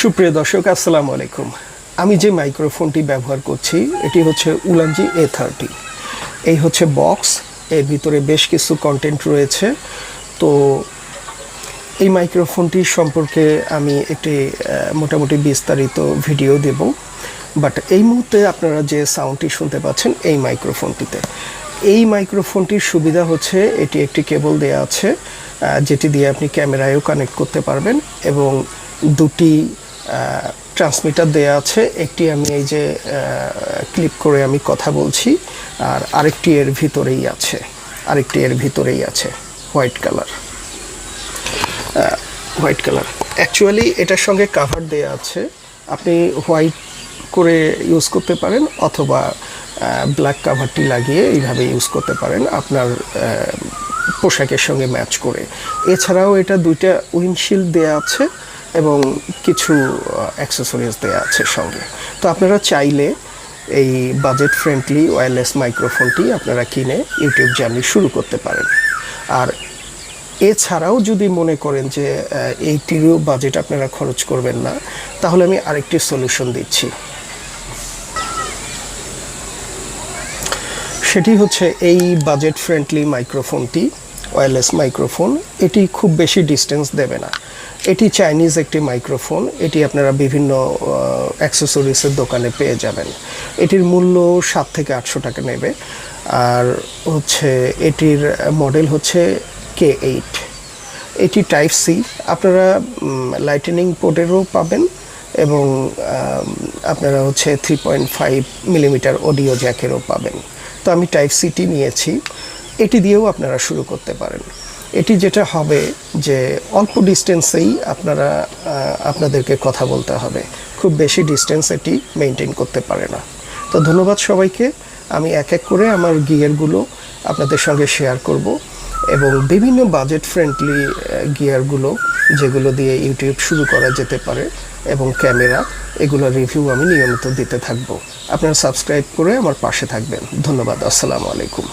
সুপ্রিয় দর্শক, আসসালামু আলাইকুম। আমি যে মাইক্রোফোনটি ব্যবহার করছি এটি হচ্ছে উলানজি A30। এই হচ্ছে বক্স, এর ভিতরে বেশ কিছু কন্টেন্ট রয়েছে। তো এই মাইক্রোফোনটি সম্পর্কে আমি একটি মোটামুটি বিস্তারিত ভিডিও দেব। বাট এই মুহূর্তে আপনারা যে সাউন্ডটি শুনতে পাচ্ছেন এই মাইক্রোফোনটির সুবিধা হচ্ছে এটি একটি কেবল দেয়া আছে, যেটি দিয়ে আপনি ক্যামেরায়ও কানেক্ট করতে পারবেন, এবং দুটি ট্রান্সমিটার দেয়া আছে। একটি আমি এই যে ক্লিপ করে আমি কথা বলছি, আর আরেকটি এর ভিতরেই আছে হোয়াইট কালার। অ্যাকচুয়ালি এটার সঙ্গে কাভার দেয়া আছে, আপনি হোয়াইট করে ইউজ করতে পারেন অথবা ব্ল্যাক কাভারটি লাগিয়ে এইভাবে ইউজ করতে পারেন আপনার পোশাকের সঙ্গে ম্যাচ করে। এছাড়াও এটা দুইটা উইন্ডশিল্ড দেয়া আছে এবং কিছু অ্যাক্সেসরিজ দেয়া আছে সঙ্গে। তো আপনারা চাইলে এই বাজেট ফ্রেন্ডলি ওয়্যারলেস মাইক্রোফোনটি আপনারা কিনে ইউটিউব জার্নি শুরু করতে পারেন। আর এছাড়াও যদি মনে করেন যে এইটিরও বাজেট আপনারা খরচ করবেন না, তাহলে আমি আরেকটি সলিউশন দিচ্ছি। সেটি হচ্ছে এই বাজেট ফ্রেন্ডলি মাইক্রোফোনটি, ওয়্যারলেস মাইক্রোফোন। এটি খুব বেশি ডিস্টেন্স দেবে না। এটি চাইনিজ একটি মাইক্রোফোন। এটি আপনারা বিভিন্ন অ্যাক্সেসরিজের দোকানে পেয়ে যাবেন। এটির মূল্য 700 থেকে 800 টাকা নেবে। আর হচ্ছে এটির মডেল হচ্ছে K8। এটি টাইপ সি, আপনারা লাইটেনিং পোর্টেরও পাবেন এবং আপনারা হচ্ছে 3.5 মিলিমিটার অডিও জ্যাকেরও পাবেন। তো আমি টাইপ সিটি নিয়েছি। এটি দিয়েও আপনারা শুরু করতে পারেন। এটি যেটা হবে যে অল্প ডিস্টেন্সেই আপনাদেরকে কথা বলতে হবে, খুব বেশি ডিস্টেন্স এটি মেনটেন করতে পারে না। তো ধন্যবাদ সবাইকে। আমি এক এক করে আমার গিয়ারগুলো আপনাদের সঙ্গে শেয়ার করব, এবং বিভিন্ন বাজেট ফ্রেন্ডলি গিয়ারগুলো যেগুলো দিয়ে ইউটিউব শুরু করা যেতে পারে এবং ক্যামেরা, এগুলোর রিভিউ আমি নিয়মিত দিতে থাকবো। আপনারা সাবস্ক্রাইব করে আমার পাশে থাকবেন। ধন্যবাদ। আসসালামু আলাইকুম।